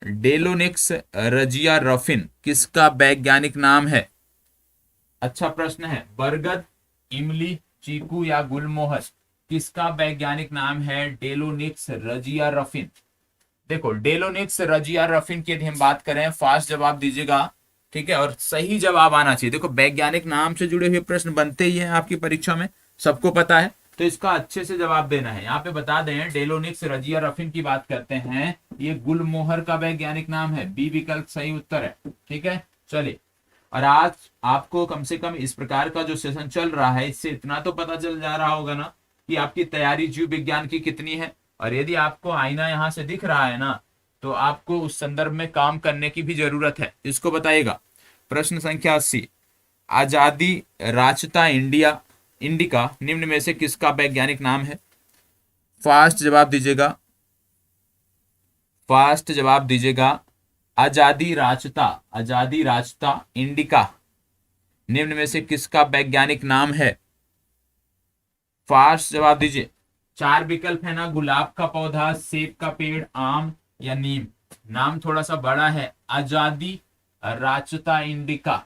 डेलोनिक्स रजिया रफिन किसका वैज्ञानिक नाम है? अच्छा प्रश्न है। बरगद, इमली, चीकू या गुलमोहर, किसका वैज्ञानिक नाम है डेलोनिक्स रजिया रफिन? देखो डेलोनिक्स रजिया रफिन की यदि हम बात करें, फास्ट जवाब दीजिएगा। ठीक है, और सही जवाब आना चाहिए। देखो वैज्ञानिक नाम से जुड़े हुए प्रश्न बनते ही हैं आपकी परीक्षा में, सबको पता है, तो इसका अच्छे से जवाब देना है। यहाँ पे बता दें, डेलोनिक्स रजिया रफिन की बात करते हैं, ये गुलमोहर का वैज्ञानिक नाम है। बी विकल्प सही उत्तर है। ठीक है, चलिए। और आज आपको कम से कम इस प्रकार का जो सेशन चल रहा है, इससे इतना तो पता चल जा रहा होगा ना कि आपकी तैयारी जीव विज्ञान की कितनी है। और यदि आपको आईना यहां से दिख रहा है ना, तो आपको उस संदर्भ में काम करने की भी जरूरत है। इसको बताइएगा। प्रश्न संख्या 80, आजादी राचता इंडिका निम्न में से किसका वैज्ञानिक नाम है? फास्ट जवाब दीजिएगा, फास्ट जवाब दीजिएगा। आजादी राचता इंडिका निम्न में से किसका वैज्ञानिक नाम है? फास्ट जवाब दीजिए। चार विकल्प है ना, गुलाब का पौधा, सेब का पेड़, आम या नीम। नाम थोड़ा सा बड़ा है, आजादी राचता इंडिका।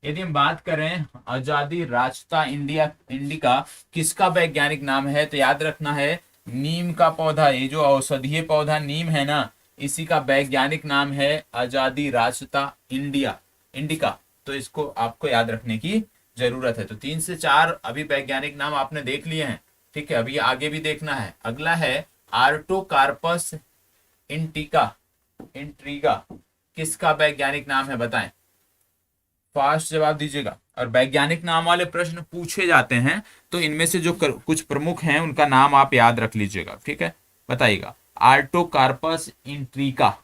यदि हम बात करें आजादी रास्ता इंडिका किसका वैज्ञानिक नाम है, तो याद रखना है नीम का पौधा, ये जो औषधीय पौधा नीम है ना, इसी का वैज्ञानिक नाम है आजादी रास्ता इंडिका। तो इसको आपको याद रखने की जरूरत है। तो 3 से 4 अभी वैज्ञानिक नाम आपने देख लिए हैं, ठीक है। अभी आगे भी देखना है। अगला है आर्टोकार्पस इंट्रीगा किसका वैज्ञानिक नाम है, बताएं। फास्ट जवाब दीजिएगा। और वैज्ञानिक नाम वाले प्रश्न पूछे जाते हैं तो इनमें से जो कुछ प्रमुख हैं उनका नाम आप याद रख लीजिएगा, ठीक है। बताइएगा आर्टोकार्पस इंट्रीका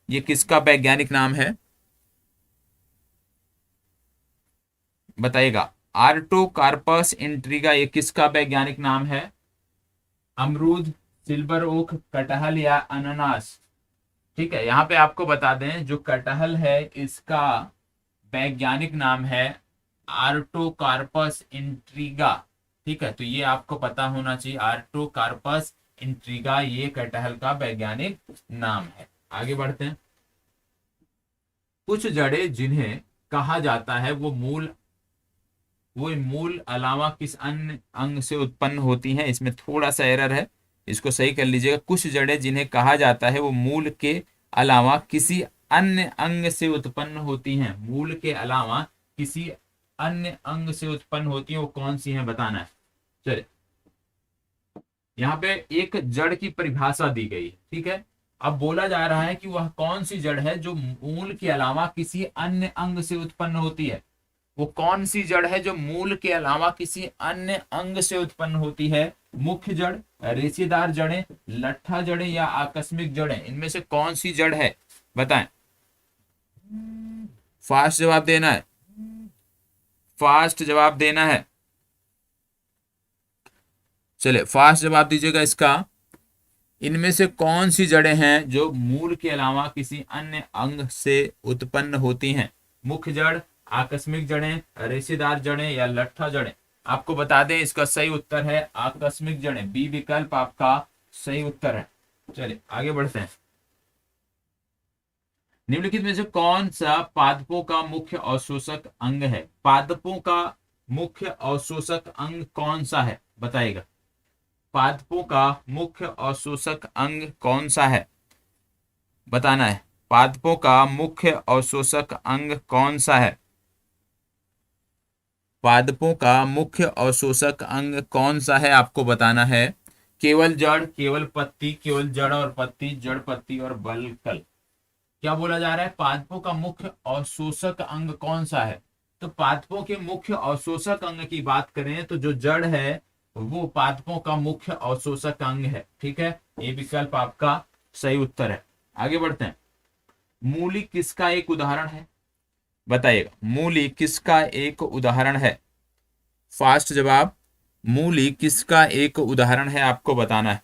ये किसका वैज्ञानिक नाम है, बताइएगा। आर्टोकार्पस इंट्रीगा ये किसका वैज्ञानिक नाम है। अमरूद, सिल्वर ओक, कटहल या अनानास, ठीक है। यहाँ पे आपको बता दें जो कटहल है इसका वैज्ञानिक नाम है आर्टोकार्पस इंट्रीगा, ठीक है। तो ये आपको पता होना चाहिए, आर्टोकार्पस इंट्रीगा ये कटहल का वैज्ञानिक नाम है। आगे बढ़ते हैं। कुछ जड़ें जिन्हें कहा जाता है वो मूल अलावा किस अन्य अंग से उत्पन्न होती हैं, इसमें थोड़ा सा एरर है, इसको सही कर लीजिएगा। कुछ जड़ें जिन्हें कहा जाता है वो मूल के अलावा किसी अन्य अंग से उत्पन्न होती हैं, मूल के अलावा किसी अन्य अंग से उत्पन्न होती हैं, वो कौन सी हैं बताना है। चलिए यहाँ पे एक जड़ की परिभाषा दी गई है, ठीक है। अब बोला जा रहा है कि वह कौन सी जड़ है जो मूल के अलावा किसी अन्य अंग से उत्पन्न होती है। वो कौन सी जड़ है जो मूल के अलावा किसी अन्य अंग से उत्पन्न होती है। मुख्य जड़, रेशेदार जड़ें, लट्ठा जड़ें या आकस्मिक जड़ें, इनमें से कौन सी जड़ है बताएं। फास्ट जवाब देना है, फास्ट जवाब देना है। चले फास्ट जवाब दीजिएगा इसका। इनमें से कौन सी जड़ें हैं जो मूल के अलावा किसी अन्य अंग से उत्पन्न होती हैं। मुख्य जड़, आकस्मिक जड़ें, रेशेदार जड़ें या लट्ठा जड़ें। आपको बता दें इसका सही उत्तर है आकस्मिक जड़ें, बी विकल्प आपका सही उत्तर है। चलिए आगे बढ़ते हैं। निम्नलिखित में से कौन सा पादपों का मुख्य अवशोषक अंग है। पादपों का मुख्य अवशोषक अंग कौन सा है बताइएगा। पादपों का मुख्य अवशोषक अंग कौन सा है बताना है। पादपों का मुख्य अवशोषक अंग कौन सा है। पादपों का मुख्य अवशोषक अंग कौन सा है आपको बताना है। केवल जड़, केवल पत्ती, केवल जड़ और पत्ती, जड़ पत्ती और बल्कल। क्या बोला जा रहा है, पादपों का मुख्य अवशोषक अंग कौन सा है। तो पादपों के मुख्य अवशोषक अंग की बात करें तो जो जड़ है वो पादपों का मुख्य अवशोषक अंग है, ठीक है। ये विकल्प आपका सही उत्तर है। आगे बढ़ते हैं। मूली किसका एक उदाहरण है बताइएगा। मूली किसका एक उदाहरण है। फास्ट जवाब। मूली किसका एक उदाहरण है आपको बताना है।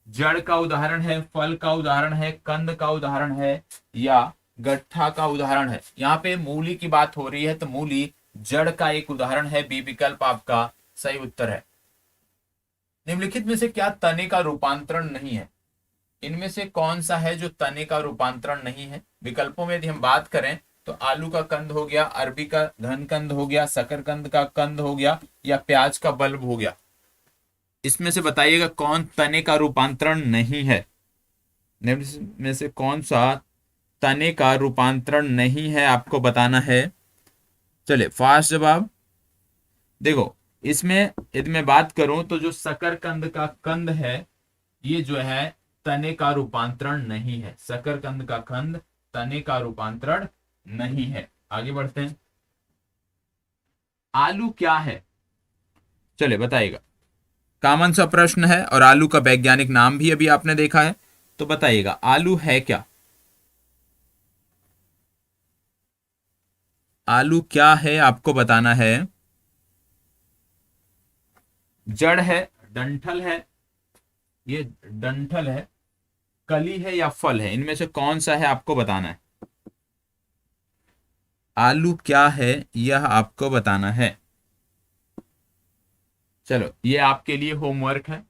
जड़ का उदाहरण है, फल का उदाहरण है, कंद का उदाहरण है या गट्ठा का उदाहरण है। यहाँ पे मूली की बात हो रही है तो मूली जड़ का एक उदाहरण है, बी विकल्प आपका सही उत्तर है। निम्नलिखित में से क्या तने का रूपांतरण नहीं है। इनमें से कौन सा है जो तने का रूपांतरण नहीं है। विकल्पों में यदि हम बात करें तो आलू का कंद हो गया, अरबी का घन कंद हो गया, शकरकंद का कंद हो गया या प्याज का बल्ब हो गया। इसमें से बताइएगा कौन तने का रूपांतरण नहीं है। निम्न में से कौन सा तने का रूपांतरण नहीं है आपको बताना है। चले फास्ट जवाब। देखो इसमें यदि मैं बात करूं तो जो शकरकंद का कंद है ये जो है तने का रूपांतरण नहीं है। शकरकंद का कंद तने का रूपांतरण नहीं है। आगे बढ़ते हैं। आलू क्या है चले बताइएगा। कॉमन सा प्रश्न है और आलू का वैज्ञानिक नाम भी अभी आपने देखा है, तो बताइएगा आलू है क्या। आलू क्या है आपको बताना है। जड़ है, डंठल है, ये डंठल है, कली है या फल है, इनमें से कौन सा है आपको बताना है। आलू क्या है यह आपको बताना है। चलो ये आपके लिए होमवर्क है।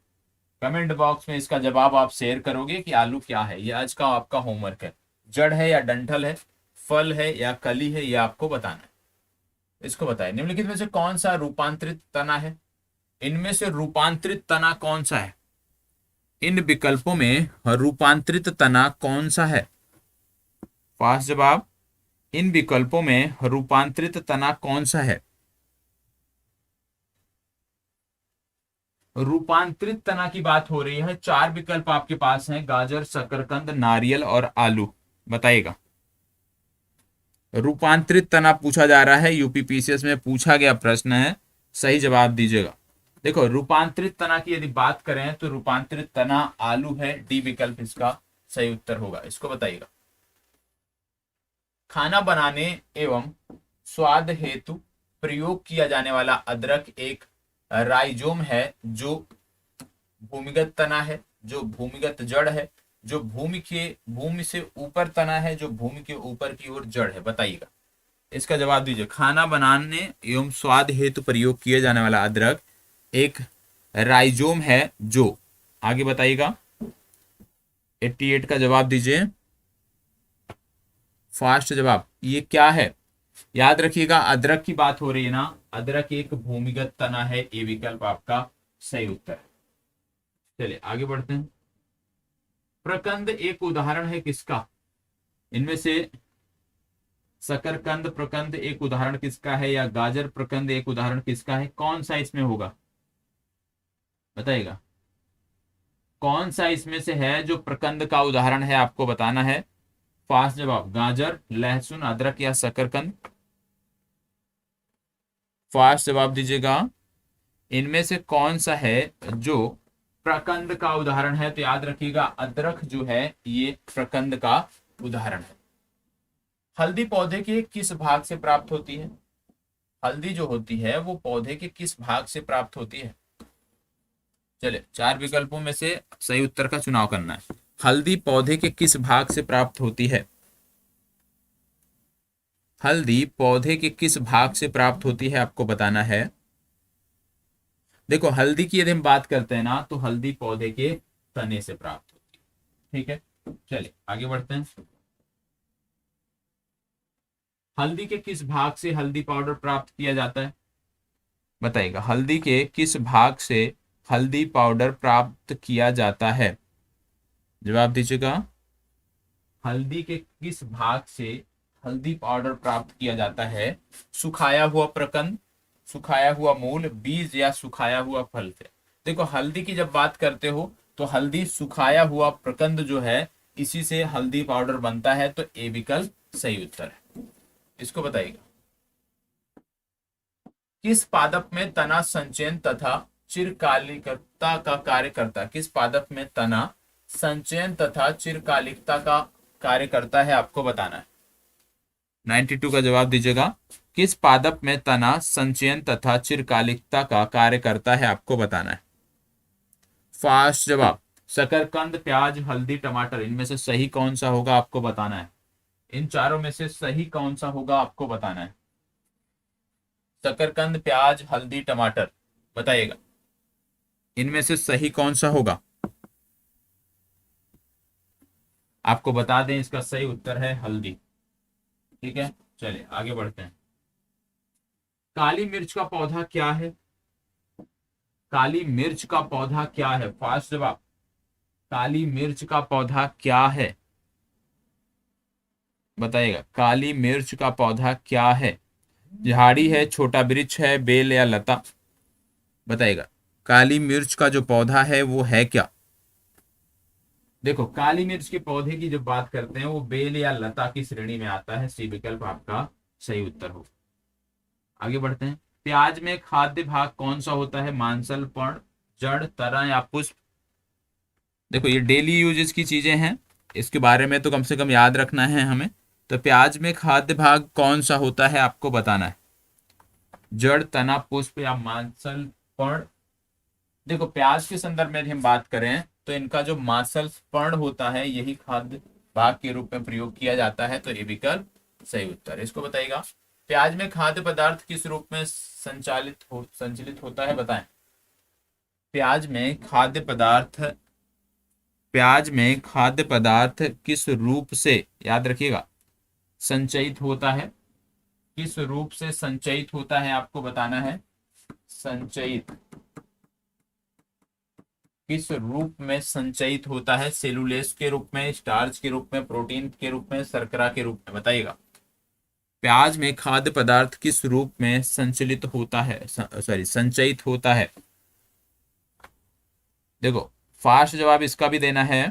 कमेंट बॉक्स में इसका जवाब आप शेयर करोगे कि आलू क्या है। ये आज का आपका होमवर्क है। जड़ है या डंठल है, फल है या कली है, ये आपको बताना है। इसको बताइए, निम्नलिखित में से कौन सा रूपांतरित तना है? इनमें से रूपांतरित तना कौन सा है? इन विकल्पों में रूपांतरित तना कौन सा है? फास्ट जवाब, इन विकल्पों में रूपांतरित तना कौन सा है? रूपांतरित तना की बात हो रही है। चार विकल्प आपके पास हैं, गाजर, शकरकंद, नारियल और आलू। बताइएगा। रूपांतरित तना पूछा जा रहा है, यूपीपीसीएस में पूछा गया प्रश्न है, सही जवाब दीजिएगा। देखो, रूपांतरित तना की यदि बात करें तो रूपांतरित तना आलू है, डी विकल्प इसका सही उत्तर होगा। इसको बताइएगा। खाना बनाने एवं स्वाद हेतु प्रयोग किया जाने वाला अदरक एक राइजोम है जो भूमिगत तना है, जो भूमिगत जड़ है, जो भूमि से ऊपर तना है, जो भूमि के ऊपर की ओर जड़ है। बताइएगा, इसका जवाब दीजिए। खाना बनाने एवं स्वाद हेतु प्रयोग किए जाने वाला अदरक एक राइजोम है जो, आगे बताइएगा। 88 का जवाब दीजिए। फास्ट जवाब, ये क्या है? याद रखिएगा, अदरक की बात हो रही है ना, अदरक एक भूमिगत तना है, ये विकल्प आपका सही उत्तर है। चलिए आगे बढ़ते हैं। प्रकंद एक उदाहरण है किसका? इनमें से शकरकंद प्रकंद एक उदाहरण किसका है, या गाजर प्रकंद एक उदाहरण किसका है? कौन सा इसमें होगा? बताइएगा, कौन सा इसमें से है जो प्रकंद का उदाहरण है, आपको बताना है। फास्ट जवाब, गाजर, लहसुन, अदरक या शकरकंद। फास्ट जवाब दीजिएगा। इनमें से कौन सा है जो प्रकंद का उदाहरण है? तो याद रखिएगा, अदरक जो है ये प्रकंद का उदाहरण है। हल्दी पौधे के किस भाग से प्राप्त होती है? हल्दी जो होती है वो पौधे के किस भाग से प्राप्त होती है? चलिए, चार विकल्पों में से सही उत्तर का चुनाव करना है। हल्दी पौधे के किस भाग से प्राप्त होती है? हल्दी पौधे के किस भाग से प्राप्त होती है, आपको बताना है। देखो, हल्दी की यदि हम बात करते हैं ना, तो हल्दी पौधे के तने से प्राप्त होती है। ठीक है, चलिए आगे बढ़ते हैं। हल्दी के किस भाग से हल्दी पाउडर प्राप्त किया जाता है? बताइएगा, हल्दी के किस भाग से हल्दी पाउडर प्राप्त किया जाता है? जवाब दीजिएगा। हल्दी के किस भाग से हल्दी पाउडर प्राप्त किया जाता है? सुखाया हुआ प्रकंद, सुखाया हुआ मूल, बीज या सुखाया हुआ फल से? देखो, हल्दी की जब बात करते हो तो हल्दी सुखाया हुआ प्रकंद जो है, इसी से हल्दी पाउडर बनता है, तो ए विकल्प सही उत्तर है। इसको बताइएगा। किस पादप में तना संचयन तथा चिरकालिकता का कार्य करता है? किस पादप में तना संचयन तथा चिरकालिकता का कार्य करता है, आपको बताना है। 92 का जवाब दीजिएगा। किस पादप में तना संचयन तथा चिरकालिकता का कार्य करता है, आपको बताना है। फास्ट जवाब, शकरकंद, प्याज, हल्दी, टमाटर। इनमें से सही कौन सा होगा, आपको बताना है। इन चारों में से सही कौन सा होगा, आपको बताना है। शकरकंद, प्याज, हल्दी, टमाटर, बताइएगा, इनमें से सही कौन सा होगा? आपको बता दें, इसका सही उत्तर है हल्दी। ठीक है, चलिए आगे बढ़ते हैं। काली मिर्च का पौधा क्या है? काली मिर्च का पौधा क्या है? फास्ट जवाब, काली मिर्च का पौधा क्या है? बताइएगा, काली मिर्च का पौधा क्या है? झाड़ी है, छोटा वृक्ष है, बेल या लता? बताइएगा, काली मिर्च का जो पौधा है वो है क्या? देखो, काली मिर्च के पौधे की जब बात करते हैं, वो बेल या लता की श्रेणी में आता है, सी विकल्प आपका सही उत्तर हो। आगे बढ़ते हैं। प्याज में खाद्य भाग कौन सा होता है? मांसल, पर्ण, जड़, तना या पुष्प? देखो, ये डेली यूजेस की चीजें हैं, इसके बारे में तो कम से कम याद रखना है हमें। तो प्याज में खाद्य भाग कौन सा होता है, आपको बताना है। जड़, तना, पुष्प या मांसल, पर्ण? देखो, प्याज के संदर्भ में यदि हम बात करें तो इनका जो मांसल पर्ण होता है, यही खाद्य भाग के रूप में प्रयोग किया जाता है, तो ये विकल्प सही उत्तर है। इसको बताइएगा। प्याज में खाद्य पदार्थ किस रूप में संचलित होता है, बताएं। प्याज में खाद्य पदार्थ, प्याज में खाद्य पदार्थ किस रूप से, याद रखिएगा, संचयित होता है? किस रूप से संचयित होता है आपको बताना है। संचयित किस रूप में संचयित होता है, सेलुलेस के रूप में, स्टार्च के रूप में, प्रोटीन के रूप में, शर्करा के रूप में, बताइएगा। प्याज में खाद्य पदार्थ किस रूप में संचलित होता है, सॉरी संचयित होता है। देखो फास्ट जवाब इसका भी देना है।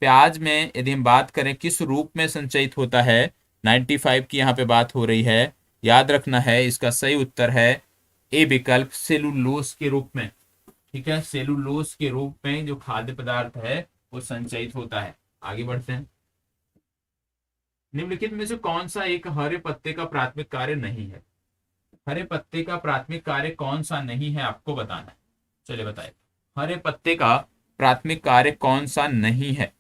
प्याज में यदि हम बात करें किस रूप में संचयित होता है, 95 की यहाँ पे बात हो रही है। याद रखना है इसका सही उत्तर है ए विकल्प, सेलुलोस के रूप में। ठीक है, सेलुलोस के रूप में जो खाद्य पदार्थ है वो संचयित होता है। आगे बढ़ते हैं। निम्नलिखित में से कौन सा एक हरे पत्ते का प्राथमिक कार्य नहीं है। हरे पत्ते का प्राथमिक कार्य कौन सा नहीं है आपको बताना है। चलिए बताइए, हरे पत्ते का प्राथमिक कार्य कौन सा नहीं है।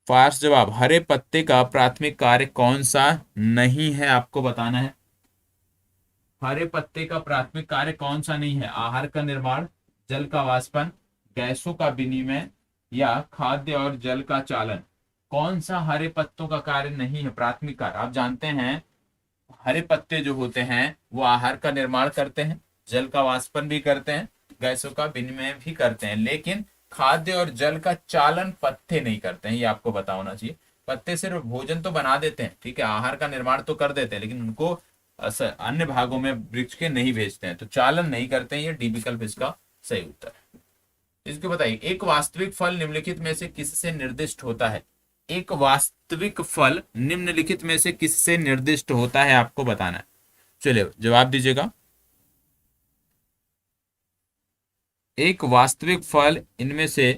फास्ट जवाब, हरे पत्ते का प्राथमिक कार्य कौन सा नहीं है आपको बताना है। हरे पत्ते का प्राथमिक कार्य कौन सा नहीं है। आहार का निर्माण, जल का वाष्पन, गैसों का विनिमय या खाद्य और जल का चालन। कौन सा हरे पत्तों का कार्य नहीं है प्राथमिक कार्य। आप जानते हैं हरे पत्ते जो होते हैं वो आहार का निर्माण करते हैं, जल का वाष्पन भी करते हैं, गैसों का विनिमय भी करते हैं, लेकिन खाद्य और जल का चालन पत्ते नहीं करते हैं। ये आपको पता होना चाहिए। पत्ते सिर्फ भोजन तो बना देते हैं, ठीक है, आहार का निर्माण तो कर देते हैं, लेकिन उनको अन्य भागों में वृक्ष के नहीं भेजते हैं, तो चालन नहीं करते हैं। ये डी विकल्प इसका सही उत्तर है। इसको बताइए, एक वास्तविक फल निम्नलिखित में से किससे निर्दिष्ट होता है। एक वास्तविक फल निम्नलिखित में से किससे निर्दिष्ट होता है आपको बताना है। चलिए जवाब दीजिएगा। एक वास्तविक फल इनमें से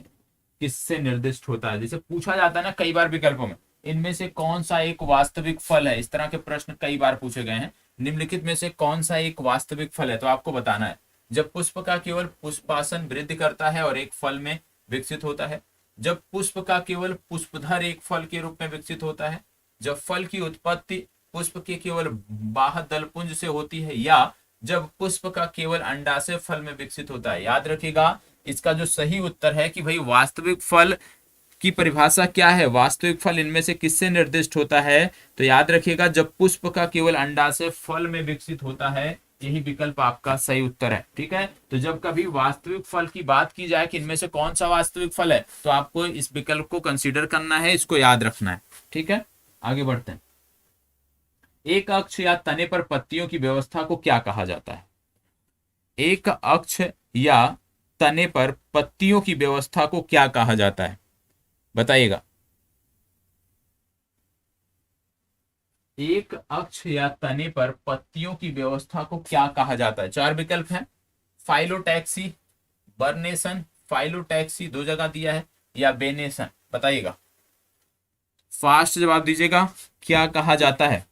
किससे निर्दिष्ट होता है। जैसे पूछा जाता है ना कई बार विकल्पों में, इनमें से कौन सा एक वास्तविक फल है। इस तरह के प्रश्न कई बार पूछे गए हैं। निम्नलिखित में से कौन सा एक वास्तविक फल है, तो आपको बताना है। जब पुष्प का केवल पुष्पासन वृद्धि करता है और एक फल में विकसित होता है। जब पुष्प का केवल पुष्पधर एक फल के रूप में विकसित होता है। जब फल की उत्पत्ति पुष्प के केवल बाह्य दलपुंज से होती है, या जब पुष्प का केवल अंडाशय फल में विकसित होता है। याद रखिएगा इसका जो सही उत्तर है कि भाई वास्तविक फल की परिभाषा क्या है। वास्तविक फल इनमें से किससे निर्दिष्ट होता है, तो याद रखिएगा जब पुष्प का केवल अंडाशय फल में विकसित होता है। यही विकल्प आपका सही उत्तर है। ठीक है, तो जब कभी वास्तविक फल की बात की जाए कि इनमें से कौन सा वास्तविक फल है, तो आपको इस विकल्प को कंसीडर करना है, इसको याद रखना है। ठीक है, आगे बढ़ते हैं। एक अक्ष या तने पर पत्तियों की व्यवस्था को क्या कहा जाता है। एक अक्ष या तने पर पत्तियों की व्यवस्था को क्या कहा जाता है, बताइएगा। एक अक्ष या तने पर पत्तियों की व्यवस्था को क्या कहा जाता है। चार विकल्प हैं, फाइलोटैक्सी, बर्नेशन, फाइलोटैक्सी दो जगह दिया है, या बेनेशन, बताइएगा। फास्ट जवाब दीजिएगा, क्या कहा जाता है।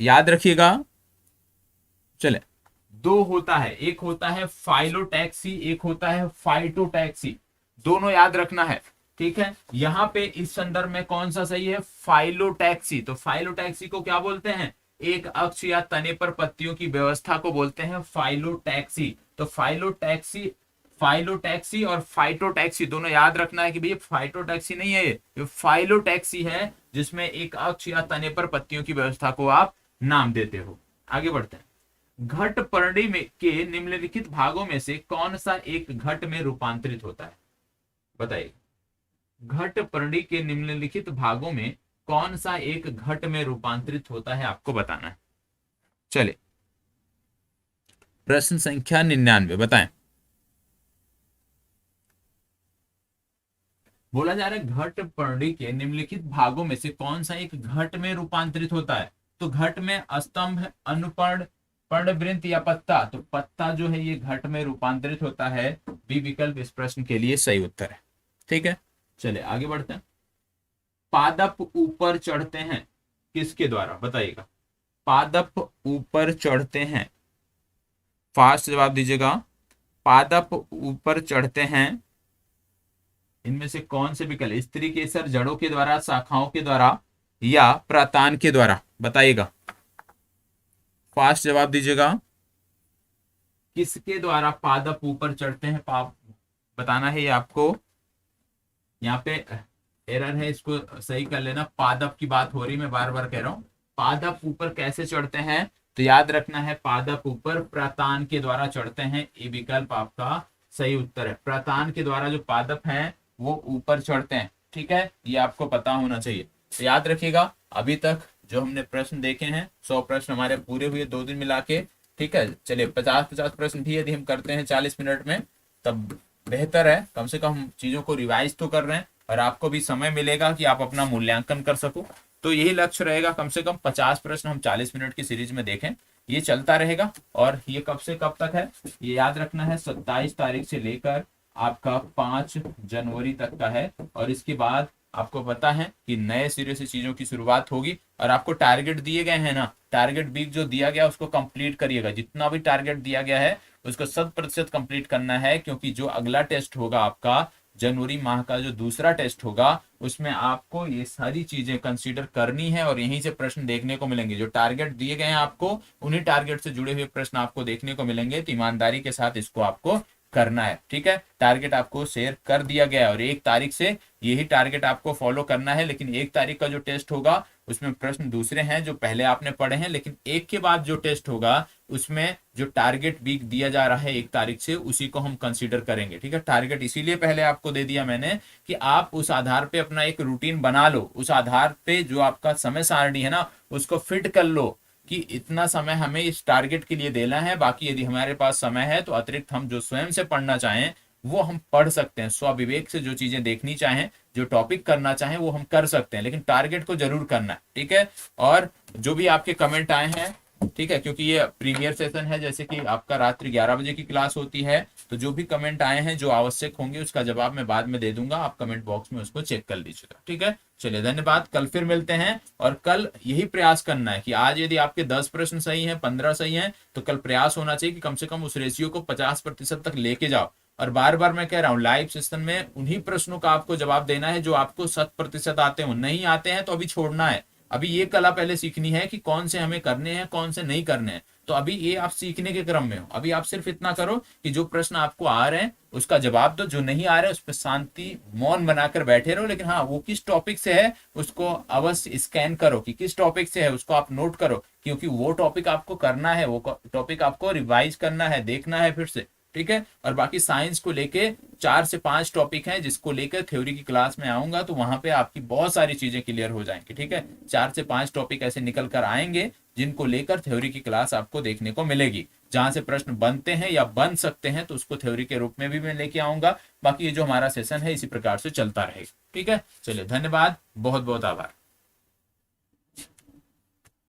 याद रखिएगा। चले, दो होता है, एक होता है फाइलोटैक्सी, एक होता है फाइटोटैक्सी, दोनों याद रखना है। ठीक है, यहां पे इस संदर्भ में कौन सा सही है, फाइलोटैक्सी। तो फाइलोटैक्सी को क्या बोलते हैं, एक अक्ष या तने पर पत्तियों की व्यवस्था को बोलते हैं फाइलोटैक्सी। तो फाइलोटैक्सी और फाइटोटैक्सी दोनों याद रखना है कि भैया फाइटोटैक्सी नहीं है, ये फाइलोटैक्सी है, जिसमें एक अक्ष या तने पर पत्तियों की व्यवस्था को आप नाम देते हो। आगे बढ़ते हैं। घट पर्णी में के निम्नलिखित भागों में से कौन सा एक घट में रूपांतरित होता है, बताइए। घट पर्णी के निम्नलिखित भागों में कौन सा एक घट में रूपांतरित होता है आपको बताना है। चलिए, प्रश्न संख्या 99 बताएं। बोला जा रहा है घट पर्णी के निम्नलिखित भागों में से कौन सा एक घट में रूपांतरित होता है। तो घट में स्तंभ, अनुपर्ण, पर्णवृंत या पत्ता। तो पत्ता जो है ये घट में रूपांतरित होता है। बी विकल्प इस प्रश्न के लिए सही उत्तर है। ठीक है, चलिए आगे बढ़ते हैं। पादप ऊपर चढ़ते हैं किसके द्वारा, बताइएगा। पादप ऊपर चढ़ते हैं, फास्ट जवाब दीजिएगा। पादप ऊपर चढ़ते हैं, इनमें से कौन से विकल्प, स्त्री केसर, जड़ों के द्वारा, शाखाओं के द्वारा, या प्रातान के द्वारा, बताइएगा। फास्ट जवाब दीजिएगा, किसके द्वारा पादप ऊपर चढ़ते हैं, बताना है ये आपको। यहाँ पे एरर है, इसको सही कर लेना। पादप की बात हो रही, मैं बार बार कह रहा हूँ। पादप ऊपर कैसे चढ़ते हैं, तो याद रखना है पादप ऊपर प्रतान के द्वारा चढ़ते हैं। ये विकल्प आपका सही उत्तर है। प्रतान के द्वारा जो पादप हैं वो ऊपर चढ़ते हैं, ठीक है, ये आपको पता होना चाहिए। तो याद रखिएगा, अभी तक जो हमने प्रश्न देखे हैं 100 प्रश्न हमारे पूरे हुए 2 दिन मिला के, ठीक है। चलिए 50-50 प्रश्न भी यदि हम करते हैं 40 मिनट में तब बेहतर है, कम से कम चीजों को रिवाइज तो कर रहे हैं और आपको भी समय मिलेगा कि आप अपना मूल्यांकन कर सको। तो यही लक्ष्य रहेगा, कम से कम 50 प्रश्न हम 40 मिनट की सीरीज में देखें, ये चलता रहेगा। और ये कब से कब तक है, ये याद रखना है 27 तारीख से लेकर आपका 5 जनवरी तक का है। और इसके बाद आपको पता है कि नए सिरे से चीजों की शुरुआत होगी। और आपको टारगेट दिए गए हैं ना, टारगेट वीक जो दिया गया उसको कंप्लीट करिएगा। जितना भी टारगेट दिया गया है उसको 100% कंप्लीट करना है, क्योंकि जो अगला टेस्ट होगा आपका जनवरी माह का, जो दूसरा टेस्ट होगा, उसमें आपको ये सारी चीजें कंसीडर करनी है और यहीं से प्रश्न देखने को मिलेंगे। जो टारगेट दिए गए हैं आपको, उन्हीं टारगेट से जुड़े हुए प्रश्न आपको देखने को मिलेंगे। तो ईमानदारी के साथ इसको आपको करना है, ठीक है। टारगेट आपको शेयर कर दिया गया है और 1 तारीख से यही टारगेट आपको फॉलो करना है। लेकिन 1 तारीख का जो टेस्ट होगा उसमें प्रश्न दूसरे हैं जो पहले आपने पढ़े हैं, लेकिन 1 के बाद जो टेस्ट होगा उसमें जो टारगेट वीक दिया जा रहा है 1 तारीख से, उसी को हम कंसीडर करेंगे, ठीक है। टारगेट इसीलिए पहले आपको दे दिया मैंने कि आप उस आधार पे अपना एक रूटीन बना लो, उस आधार पे जो आपका समय सारणी है ना उसको फिट कर लो कि इतना समय हमें इस टारगेट के लिए देना है। बाकी यदि हमारे पास समय है तो अतिरिक्त हम जो स्वयं से पढ़ना चाहें वो हम पढ़ सकते हैं। स्वविवेक से जो चीजें देखनी चाहें, जो टॉपिक करना चाहें वो हम कर सकते हैं, लेकिन टारगेट को जरूर करना है, ठीक है। और जो भी आपके कमेंट आए हैं, ठीक है, क्योंकि ये प्रीमियर सेशन है, जैसे कि आपका रात्रि 11 बजे की क्लास होती है, तो जो भी कमेंट आए हैं जो आवश्यक होंगे उसका जवाब मैं बाद में दे दूंगा। आप कमेंट बॉक्स में उसको चेक कर लीजिएगा, ठीक है। चलिए धन्यवाद, कल फिर मिलते हैं। और कल यही प्रयास करना है कि आज यदि आपके 10 प्रश्न सही हैं, 15 सही हैं, तो कल प्रयास होना चाहिए कि कम से कम उस रेशियो को 50% तक लेके जाओ। और बार बार मैं कह रहा हूँ, लाइव सेशन में उन्हीं प्रश्नों का आपको जवाब देना है जो आपको 100% आते हो। नहीं आते हैं तो अभी छोड़ना है। अभी ये कला पहले सीखनी है कि कौन से हमें करने हैं, कौन से नहीं करने हैं। तो अभी ये आप सीखने के क्रम में हो। अभी आप सिर्फ इतना करो कि जो प्रश्न आपको आ रहे हैं उसका जवाब दो, जो नहीं आ रहे हैं उस पर शांति मौन बनाकर बैठे रहो। लेकिन हाँ, वो किस टॉपिक से है उसको अवश्य स्कैन करो कि किस टॉपिक से है, उसको आप नोट करो, क्योंकि वो टॉपिक आपको करना है, वो टॉपिक आपको रिवाइज करना है, देखना है फिर से, ठीक है। और बाकी साइंस को लेके 4 से 5 टॉपिक हैं जिसको लेकर थ्योरी की क्लास में आऊंगा, तो वहां पे आपकी बहुत सारी चीजें क्लियर हो जाएंगी, ठीक है। 4 से 5 टॉपिक ऐसे निकल कर आएंगे जिनको लेकर थ्योरी की क्लास आपको देखने को मिलेगी। जहां से प्रश्न बनते हैं या बन सकते हैं तो उसको थ्योरी के रूप में भी मैं लेके आऊंगा। बाकी ये जो हमारा सेशन है इसी प्रकार से चलता रहेगा, ठीक है। चलिए धन्यवाद, बहुत बहुत आभार।